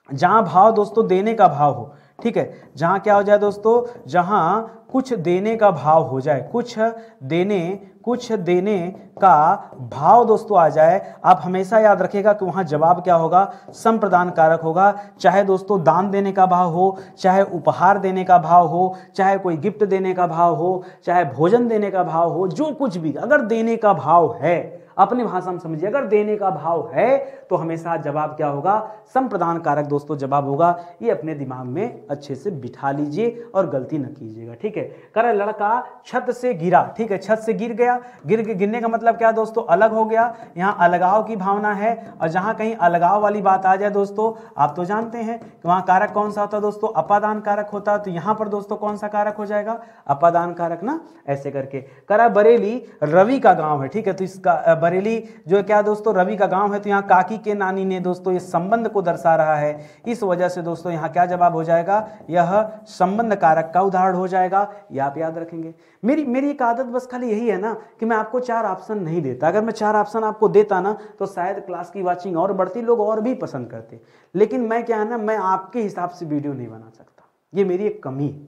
जहां भाव दोस्तों देने का भाव हो। ठीक है, जहां क्या हो जाए दोस्तों, जहां कुछ देने का भाव हो जाए, कुछ देने का भाव दोस्तों आ जाए, आप हमेशा याद रखिएगा कि वहां जवाब क्या होगा, संप्रदान कारक होगा। चाहे दोस्तों दान देने का भाव हो, चाहे उपहार देने का भाव हो, चाहे कोई गिफ्ट देने का भाव हो, चाहे भोजन देने का भाव हो, जो कुछ भी, अगर देने का भाव है, अपनी भाषा में समझिए, अगर देने का भाव है तो हमेशा जवाब क्या होगा, संप्रदान कारक दोस्तों जवाब होगा। ये अपने दिमाग में अच्छे से बिठा लीजिए और गलती न कीजिएगा। ठीक है, करे लड़का छत से गिरा। ठीक है, छत से गिर गया, गिरने का मतलब क्या दोस्तों, अलग हो गया, यहाँ अलगाव की भावना है, और जहां कहीं अलगाव वाली बात आ जाए दोस्तों, आप तो जानते हैं कि वहां कारक कौन सा होता है दोस्तों, अपादान कारक होता है। तो यहां पर दोस्तों कौन सा कारक हो जाएगा, अपादान कारक ना, ऐसे करके। करा बरेली रवि का गांव है। ठीक है, तो इसका बरेली जो क्या दोस्तों, रवि का गांव है, तो यहाँ काकी के नानी ने दोस्तों इस संबंध को दर्शा रहा है, इस वजह से दोस्तों यहाँ क्या जवाब हो जाएगा, यह संबंध कारक का उदाहरण हो जाएगा। ये आप याद रखेंगे। मेरी एक आदत बस खाली यही है ना कि मैं आपको 4 ऑप्शन नहीं देता, अगर मैं 4 ऑप्शन आपको देता ना तो शायद क्लास की वाचिंग और बढ़ती, लोग और भी पसंद करते, लेकिन मैं क्या है ना, मैं आपके हिसाब से वीडियो नहीं बना सकता, ये मेरी एक कमी है।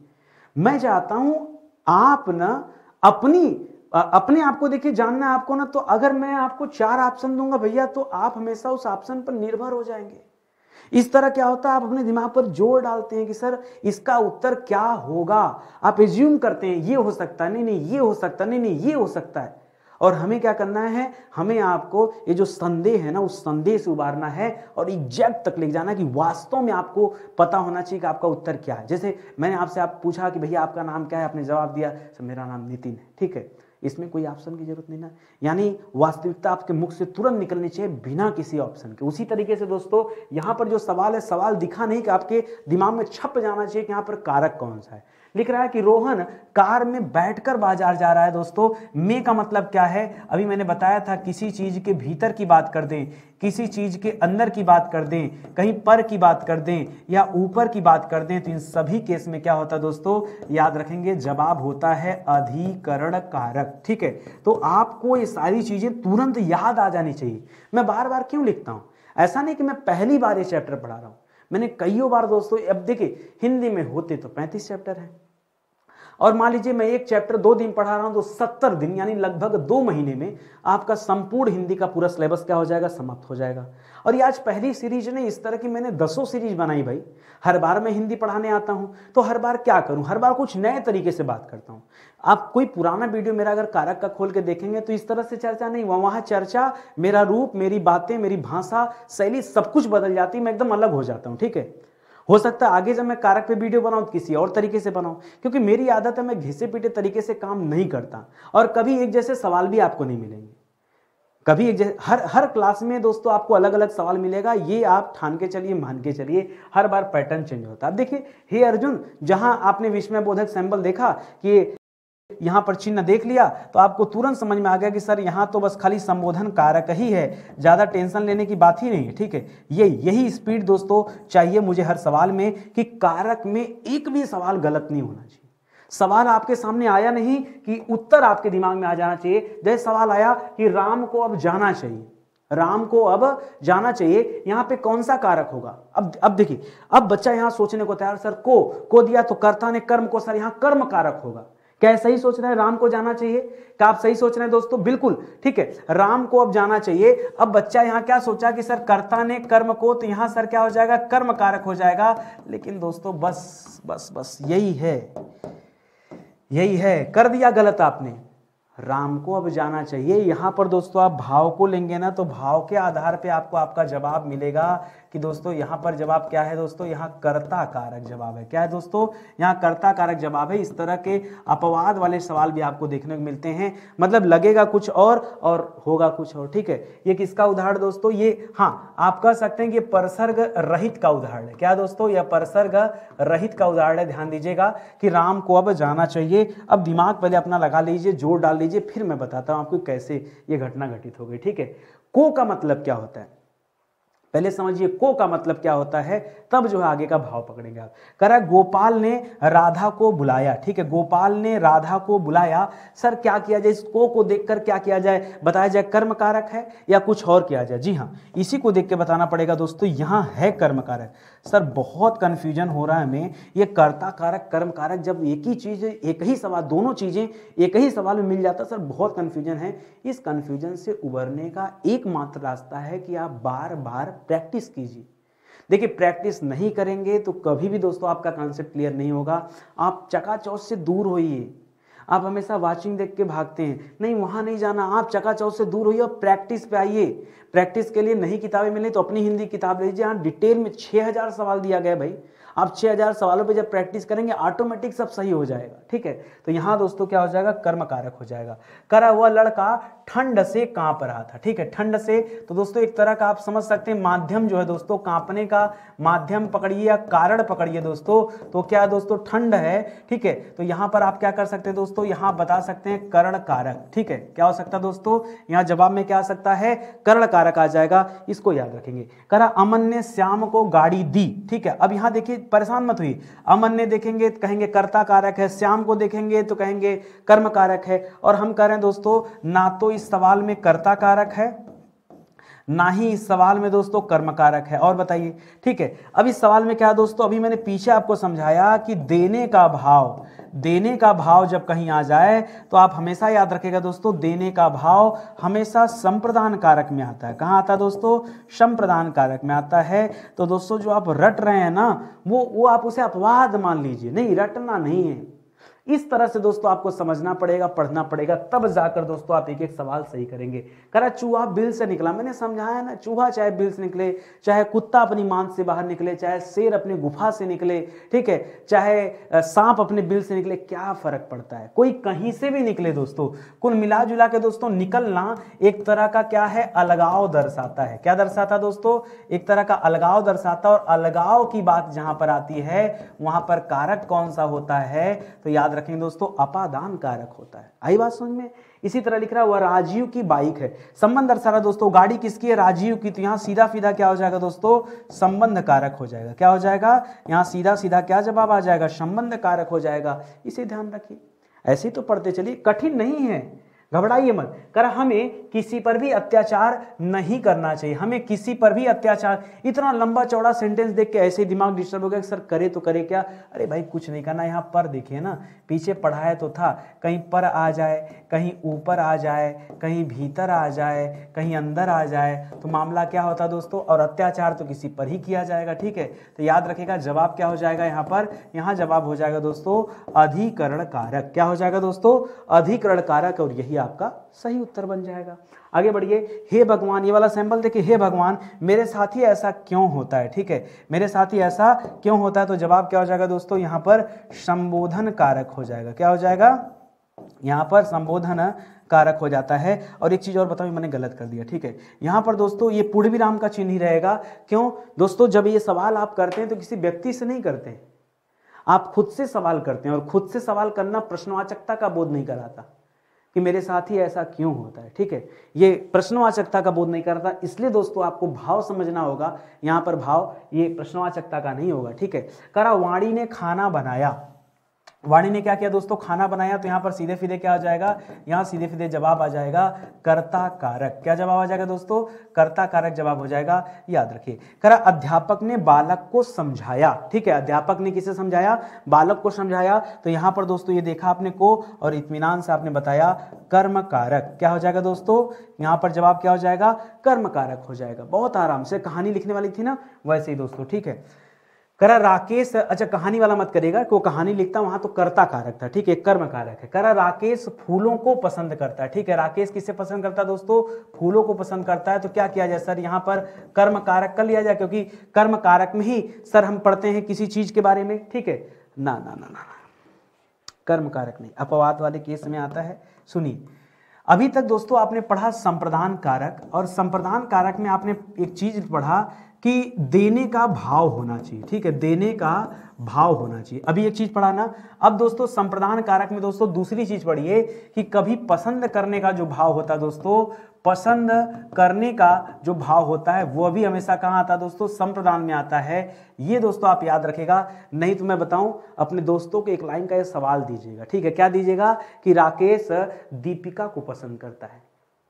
मैं चाहता हूं आप ना अपने आप को देखिए, जानना है आपको ना, तो अगर मैं आपको 4 ऑप्शन दूंगा भैया तो आप हमेशा उस ऑप्शन पर निर्भर हो जाएंगे। इस तरह क्या होता है, आप अपने दिमाग पर जोर डालते हैं कि सर इसका उत्तर क्या होगा, आप एज्यूम करते हैं ये हो सकता है, नहीं ये हो सकता है, नहीं ये हो सकता है, और हमें क्या करना है, हमें आपको ये जो संदेह है ना, उस संदेह से उबारना है और एग्जैक्ट तक ले जाना कि वास्तव में आपको पता होना चाहिए कि आपका उत्तर क्या है। जैसे मैंने आपसे आप पूछा कि भैया आपका नाम क्या है, आपने जवाब दिया सर मेरा नाम नितिन है। ठीक है, इसमें कोई ऑप्शन की जरूरत नहीं ना, यानी वास्तविकता आपके मुख से तुरंत निकलनी चाहिए बिना किसी ऑप्शन के। उसी तरीके से दोस्तों यहाँ पर जो सवाल है, सवाल दिखा नहीं कि आपके दिमाग में छप जाना चाहिए कि यहाँ पर कारक कौन सा है। लिख रहा है कि रोहन कार में बैठकर बाजार जा रहा है। दोस्तों में का मतलब क्या है, अभी मैंने बताया था, किसी चीज के भीतर की बात कर दें, किसी चीज के अंदर की बात कर दें, कहीं पर की बात कर दें या ऊपर की बात कर दें, तो इन सभी केस में क्या होता है दोस्तों, याद रखेंगे, जवाब होता है अधिकरण कारक। ठीक है, तो आपको ये सारी चीजें तुरंत याद आ जानी चाहिए। मैं बार बार क्यों लिखता हूं, ऐसा नहीं कि मैं पहली बार ये चैप्टर पढ़ा रहा हूं, मैंने कईयों बार दोस्तों, अब देखिए हिंदी में होते तो 35 चैप्टर हैं, और मान लीजिए मैं एक चैप्टर 2 दिन पढ़ा रहा हूं तो 70 दिन यानी लगभग 2 महीने में आपका संपूर्ण हिंदी का पूरा सिलेबस क्या हो जाएगा, समाप्त हो जाएगा। और ये आज पहली सीरीज नहीं, इस तरह की मैंने 10 सीरीज बनाई भाई। हर बार मैं हिंदी पढ़ाने आता हूं तो हर बार क्या करूं, हर बार कुछ नए तरीके से बात करता हूं। आप कोई पुराना वीडियो मेरा अगर कारक का खोल के देखेंगे तो इस तरह से चर्चा नहीं, वहां चर्चा, मेरा रूप, मेरी बातें, मेरी भाषा शैली सब कुछ बदल जाती है, मैं एकदम अलग हो जाता हूं। ठीक है, हो सकता है आगे जब मैं कारक पे वीडियो बनाऊं तो किसी और तरीके से बनाऊं, क्योंकि मेरी आदत है, मैं घिसे पीटे तरीके से काम नहीं करता, और कभी एक जैसे सवाल भी आपको नहीं मिलेंगे। कभी एक जैसे हर क्लास में दोस्तों आपको अलग अलग सवाल मिलेगा, ये आप ठान के चलिए, मान के चलिए, हर बार पैटर्न चेंज होता है। अब देखिए, हे अर्जुन, जहां आपने विस्मय बोधक सिंबल देखा कि यहां पर चिन्ह देख लिया तो आपको तुरंत समझ में आ गया कि सर यहां तो बस खाली संबोधन कारक ही है, ज्यादा टेंशन लेने की बात ही नहीं है। ठीक है, यही स्पीड दोस्तों चाहिए मुझे हर सवाल में, कि कारक में एक भी सवाल गलत नहीं होना चाहिए। सवाल आपके सामने आया नहीं कि उत्तर आपके दिमाग में आ जाना चाहिए। जैसे सवाल आया कि राम को अब जाना चाहिए, राम को अब जाना चाहिए, यहां पे कौन सा कारक होगा। अब देखिए, अब बच्चा यहां सोचने को तैयार, सर को दिया तो कर्ता ने कर्म को, सर यहां कर्म कारक होगा। क्या सही सोच रहे हैं, राम को जाना चाहिए? क्या आप सही सोच रहे हैं दोस्तों? बिल्कुल ठीक है, राम को अब जाना चाहिए। अब बच्चा यहां क्या सोचा कि सर कर्ता ने कर्म को, तो यहां सर क्या हो जाएगा, कर्म कारक हो जाएगा। लेकिन दोस्तों बस बस बस यही है, कर दिया गलत आपने। राम को अब जाना चाहिए, यहां पर दोस्तों आप भाव को लेंगे ना, तो भाव के आधार पे आपको आपका जवाब मिलेगा कि दोस्तों यहां पर जवाब क्या है दोस्तों, यहां कर्ता कारक जवाब है। क्या है दोस्तों, यहां कर्ता कारक जवाब है। इस तरह के अपवाद वाले सवाल भी आपको देखने को मिलते हैं, मतलब लगेगा कुछ और होगा कुछ और। ठीक है, ये किसका उदाहरण दोस्तों, ये हाँ आप कह सकते हैं कि परसर्ग रहित का उदाहरण है। क्या दोस्तों, यह परसर्ग रहित का उदाहरण है। ध्यान दीजिएगा कि राम को अब जाना चाहिए। अब दिमाग पहले अपना लगा लीजिए, जोर डाल लीजिए, फिर मैं बताता हूं आपको कैसे ये घटना घटित हो गई। ठीक है, को का मतलब क्या होता है, पहले समझिए को का मतलब क्या होता है, तब जो है आगे का भाव पकड़ेंगे आप। कह रहा है गोपाल ने राधा को बुलाया। ठीक है, गोपाल ने राधा को बुलाया। सर क्या किया जाए, इस को देखकर क्या किया जाए, बताया जाए कर्म कारक है या कुछ और किया जाए। जी हाँ, इसी को देख के बताना पड़ेगा दोस्तों, यहाँ है कर्म कारक। सर बहुत कंफ्यूजन हो रहा है हमें, ये कर्ता कारक कर्म कारक, जब एक ही चीज, एक ही सवाल, दोनों चीजें एक ही सवाल में मिल जाता, सर बहुत कंफ्यूजन है। इस कंफ्यूजन से उबरने का एकमात्र रास्ता है कि आप बार बार प्रैक्टिस कीजिए। देखिए प्रैक्टिस नहीं करेंगे तो कभी भी दोस्तों आपका कॉन्सेप्ट क्लियर नहीं होगा। आप चकाचौंध से दूर होइए, आप हमेशा वाचिंग देख के भागते हैं, नहीं वहां नहीं जाना, आप चकाचौंध से दूर होइए और प्रैक्टिस पे आइए। प्रैक्टिस के लिए नई किताबें मिले तो अपनी हिंदी किताब लीजिए, यहाँ डिटेल में 6000 सवाल दिया गया भाई। आप 6000 सवालों पे जब प्रैक्टिस करेंगे ऑटोमेटिक सब सही हो जाएगा। ठीक है, तो यहाँ दोस्तों क्या हो जाएगा, कर्म कारक हो जाएगा। करा हुआ लड़का ठंड से कांप रहा था। ठीक है, ठंड से, तो दोस्तों एक तरह का आप समझ सकते हैं माध्यम जो है दोस्तों, कांपने का माध्यम पकड़िए या कारण पकड़िए दोस्तों, तो क्या दोस्तों ठंड है। ठीक है, तो यहाँ पर आप क्या कर सकते हैं दोस्तों, यहाँ बता सकते हैं कर्ण कारक। ठीक है, क्या हो सकता है दोस्तों, यहाँ जवाब में क्या आ सकता है, कर्ण कारक आ जाएगा, इसको याद रखेंगे। करा अमन ने श्याम को गाड़ी दी। ठीक है, अब यहाँ देखिए परेशान मत हुई, अमन ने देखेंगे तो कहेंगे कर्ता कारक है, श्याम को देखेंगे तो कहेंगे कर्म कारक है, और हम कह रहे हैं दोस्तों ना तो इस सवाल में कर्ता कारक है ना ही इस सवाल में दोस्तों कर्म कारक है। और बताइए, ठीक है, अब इस सवाल में क्या है दोस्तों, अभी मैंने पीछे आपको समझाया कि देने का भाव जब कहीं आ जाए तो आप हमेशा याद रखिएगा दोस्तों, देने का भाव हमेशा संप्रदान कारक में आता है। कहाँ आता है दोस्तों, संप्रदान कारक में आता है। तो दोस्तों जो आप रट रहे हैं ना, वो आप उसे अपवाद मान लीजिए, नहीं रटना नहीं है। इस तरह से दोस्तों आपको समझना पड़ेगा, पढ़ना पड़ेगा, तब जाकर दोस्तों आप एक एक सवाल सही करेंगे। कह रहा चूहा बिल से निकला, मैंने समझाया ना, चूहा चाहे बिल से निकले, चाहे कुत्ता अपनी मांस से बाहर निकले, चाहे शेर अपने गुफा से निकले, ठीक है, चाहे सांप अपने बिल से निकले, क्या फर्क पड़ता है, कोई कहीं से भी निकले दोस्तों, कुल मिला जुला के दोस्तों निकलना एक तरह का क्या है, अलगाव दर्शाता है। क्या दर्शाता दोस्तों, एक तरह का अलगाव दर्शाता। और अलगाव की बात जहां पर आती है वहां पर कारक कौन सा होता है, तो याद रखेंगे दोस्तों अपादान कारक होता है। आई बात समझ में। इसी तरह लिख रहा हुआ राजीव की बाइक है, संबंध दर्शा रहा दोस्तों, गाड़ी किसकी है, राजीव की, तो यहां सीधा सीधा क्या हो जाएगा दोस्तों, संबंध कारक हो जाएगा। क्या हो जाएगा, यहां सीधा सीधा क्या जवाब आ जाएगा, संबंध कारक हो जाएगा। इसे ध्यान रखिए, ऐसे ही तो पढ़ते चलिए, कठिन नहीं है, घबराइए मत। कर हमें किसी पर भी अत्याचार नहीं करना चाहिए, हमें किसी पर भी अत्याचार, इतना लंबा चौड़ा सेंटेंस देख के ऐसे दिमाग डिस्टर्ब हो गया, सर करे तो करे क्या, अरे भाई कुछ नहीं करना, यहाँ पर देखिए ना, पीछे पढ़ाया तो था, कहीं पर आ जाए, कहीं ऊपर आ जाए, कहीं भीतर आ जाए, कहीं अंदर आ जाए, तो मामला क्या होता दोस्तों, और अत्याचार तो किसी पर ही किया जाएगा। ठीक है, तो याद रखिएगा जवाब क्या हो जाएगा यहाँ पर, यहाँ जवाब हो जाएगा दोस्तों अधिकरण कारक। क्या हो जाएगा दोस्तों, अधिकरण कारक, और यही आपका सही उत्तर बन जाएगा। आगे बढ़िए, हे भगवान, ये वाला सैंपल देखिए, हे भगवान मेरे साथ ही ऐसा क्यों होता है। ठीक है, मेरे साथ ही ऐसा क्यों होता है, तो जवाब क्या हो जाएगा दोस्तों, यहाँ पर संबोधन कारक हो जाएगा। क्या हो जाएगा, यहाँ पर संबोधन कारक हो जाता है। और एक चीज और बताऊं, मैंने गलत कर दिया। ठीक है, यहाँ पर दोस्तों ये पूर्णविराम का चिन्ह ही रहेगा। क्यों दोस्तों, जब ये सवाल आप करते हैं तो किसी व्यक्ति से नहीं करते, आप खुद से सवाल करते हैं, और खुद से सवाल करना प्रश्नवाचकता का बोध नहीं कराता कि मेरे साथ ही ऐसा क्यों होता है। ठीक है, ये प्रश्नवाचकता का बोध नहीं करता, इसलिए दोस्तों आपको भाव समझना होगा। यहाँ पर भाव ये प्रश्नवाचकता का नहीं होगा। ठीक है, करा वाणी ने खाना बनाया, वाणी ने क्या किया दोस्तों, खाना बनाया, तो यहाँ पर सीधे सीधे क्या आ जाएगा, यहाँ सीधे सीधे जवाब आ जाएगा कर्ता कारक। क्या जवाब आ जाएगा दोस्तों, कर्ता कारक जवाब हो जाएगा, याद रखिए। करा अध्यापक ने बालक को समझाया। ठीक है, अध्यापक ने किसे समझाया, बालक को समझाया, तो यहाँ पर दोस्तों ये देखा आपने को, और इत्मीनान से आपने बताया कर्म कारक। क्या हो जाएगा दोस्तों, यहाँ पर जवाब क्या हो जाएगा, कर्म कारक हो जाएगा। बहुत आराम से कहानी लिखने वाली थी ना, वैसे ही दोस्तों। ठीक है, करा राकेश, अच्छा कहानी वाला मत करेगा, को कहानी लिखता वहां तो कर्ता कारक था। ठीक है, कर्म कारक है। करा राकेश फूलों को पसंद करता है। ठीक है, राकेश किसे पसंद करता है दोस्तों, फूलों को पसंद करता है, तो क्या किया जाए सर, यहाँ पर कर्म कारक कर लिया जाए, क्योंकि कर्म कारक में ही सर हम पढ़ते हैं किसी चीज के बारे में। ठीक है, ना ना ना ना, कर्म कारक नहीं, अपवाद वाले केस में आता है। सुनिए, अभी तक दोस्तों आपने पढ़ा संप्रदान कारक, और संप्रदान कारक में आपने एक चीज पढ़ा कि देने का भाव होना चाहिए। ठीक है, देने का भाव होना चाहिए, अभी एक चीज पढ़ा ना। अब दोस्तों संप्रदान कारक में दोस्तों दूसरी चीज पढ़िए कि कभी पसंद करने का जो भाव होता है दोस्तों, पसंद करने का जो भाव होता है वो भी हमेशा कहाँ आता है दोस्तों, संप्रदान में आता है। ये दोस्तों आप याद रखेगा, नहीं तो मैं बताऊं, अपने दोस्तों को एक लाइन का ये सवाल दीजिएगा। ठीक है, क्या दीजिएगा कि राकेश दीपिका को पसंद करता है,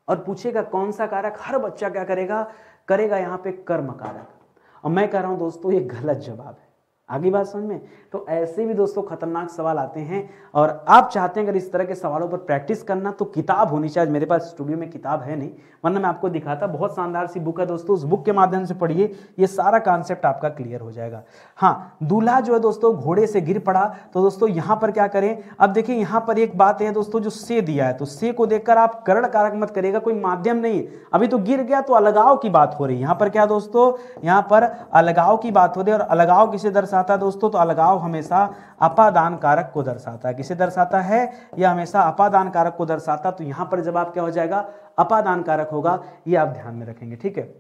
और पूछेगा कौन सा कारक, हर बच्चा क्या करेगा, करेगा यहाँ पे कर्म कारक। और मैं कह रहा हूं दोस्तों ये गलत जवाब है। आगे बात समझ में, तो ऐसे भी दोस्तों खतरनाक सवाल आते हैं, और आप चाहते हैं अगर इस तरह के सवालों पर प्रैक्टिस करना तो किताब होनी चाहिए। मेरे पास स्टूडियो में किताब है नहीं, वरना मैं आपको दिखाता। बहुत शानदार सी बुक है दोस्तों, उस बुक के माध्यम से पढ़िए, ये सारा कॉन्सेप्ट आपका क्लियर हो जाएगा। हाँ, दूल्हा जो है दोस्तों घोड़े से गिर पड़ा, तो दोस्तों यहाँ पर क्या करें, अब देखिए यहाँ पर एक बात है दोस्तों, जो से दिया है, तो से को देखकर आप करण कारक मत करेगा, कोई माध्यम नहीं, अभी तो गिर गया तो अलगाव की बात हो रही है। यहाँ पर क्या दोस्तों, यहाँ पर अलगाव की बात हो रही है, और अलगाव किसे दर्शाता है दोस्तों, तो अलगाव हमेशा अपादान कारक को दर्शाता है। किसे दर्शाता है, यह हमेशा अपादान कारक को दर्शाता, तो यहां पर जवाब क्या हो जाएगा, अपादान कारक होगा। ये आप ध्यान में रखेंगे। ठीक है,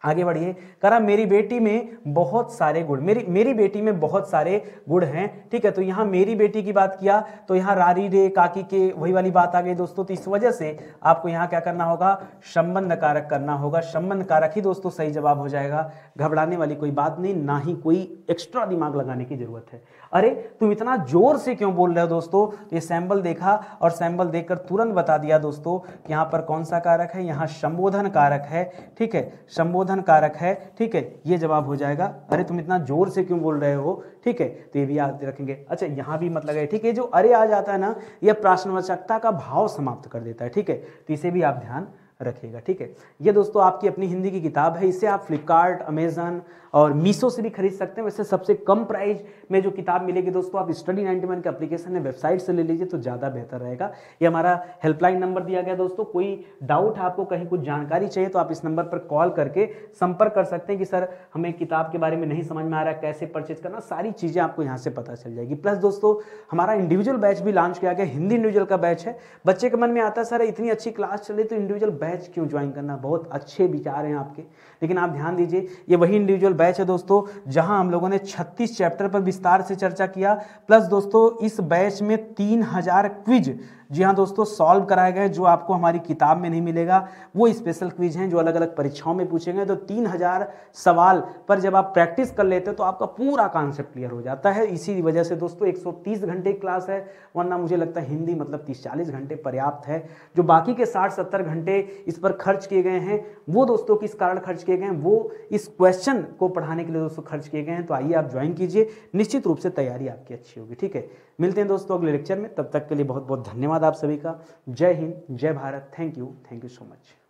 आगे बढ़िए। करा मेरी बेटी में बहुत सारे गुण, मेरी बेटी में बहुत सारे गुण हैं। ठीक है, तो यहाँ मेरी बेटी की बात किया, तो यहाँ रारी रे काकी के वही वाली बात आ गई दोस्तों। तो इस वजह से आपको यहाँ क्या करना होगा, संबंध कारक करना होगा। संबंध कारक ही दोस्तों सही जवाब हो जाएगा। घबराने वाली कोई बात नहीं, ना ही कोई एक्स्ट्रा दिमाग लगाने की जरूरत है। अरे तुम इतना जोर से क्यों बोल रहे हो दोस्तों, ये सैंपल देखा और सैंपल देखकर तुरंत बता दिया दोस्तों कि यहाँ पर कौन सा कारक है, यहाँ संबोधन कारक है। ठीक है, संबोधन कारक है। ठीक है, ये जवाब हो जाएगा। अरे तुम इतना जोर से क्यों बोल रहे हो, ठीक है, तो ये भी याद रखेंगे। अच्छा, यहाँ भी मत लगाए। ठीक है, जो अरे आ जाता है ना, यह प्रश्नवाचकता का भाव समाप्त कर देता है। ठीक है, तो इसे भी आप ध्यान रखेगा। ठीक है, ये दोस्तों आपकी अपनी हिंदी की किताब है। इसे आप फ्लिपकार्ट, अमेजन और मीशो से भी खरीद सकते हैं। वैसे सबसे कम प्राइस में जो किताब मिलेगी दोस्तों, आप स्टडी 91 के एप्लीकेशन है, वेबसाइट से ले लीजिए तो ज़्यादा बेहतर रहेगा। ये हमारा हेल्पलाइन नंबर दिया गया दोस्तों। कोई डाउट है आपको, कहीं कुछ जानकारी चाहिए तो आप इस नंबर पर कॉल करके संपर्क कर सकते हैं कि सर हमें किताब के बारे में नहीं समझ में आ रहा है, कैसे परचेज करना, सारी चीज़ें आपको यहाँ से पता चल जाएगी। प्लस दोस्तों हमारा इंडिविजुअल बैच भी लॉन्च किया गया, हिंदी इंडिविजुअल का बैच है। बच्चे के मन में आता है सर इतनी अच्छी क्लास चले तो इंडिविजुअल बैच क्यों ज्वाइन करना, बहुत अच्छे विचार हैं आपके, लेकिन आप ध्यान दीजिए ये वही इंडिविजुअल बैच है दोस्तों जहां हम लोगों ने 36 चैप्टर पर विस्तार से चर्चा किया। प्लस दोस्तों इस बैच में 3000 क्विज, जी हाँ दोस्तों, सॉल्व कराए गए, जो आपको हमारी किताब में नहीं मिलेगा। वो स्पेशल क्विज हैं जो अलग अलग परीक्षाओं में पूछे गए। तो 3000 सवाल पर जब आप प्रैक्टिस कर लेते हो तो आपका पूरा कॉन्सेप्ट क्लियर हो जाता है। इसी वजह से दोस्तों 130 घंटे की क्लास है, वरना मुझे लगता है हिंदी मतलब 30-40 घंटे पर्याप्त है। जो बाकी के 60-70 घंटे इस पर खर्च किए गए हैं वो दोस्तों किस कारण खर्च किए गए हैं, वो इस क्वेश्चन को पढ़ाने के लिए दोस्तों खर्च किए गए हैं। तो आइए आप ज्वाइन कीजिए, निश्चित रूप से तैयारी आपकी अच्छी होगी। ठीक है, मिलते हैं दोस्तों अगले लेक्चर में, तब तक के लिए बहुत बहुत धन्यवाद आप सभी का। जय हिंद, जय Bharat, thank you so much.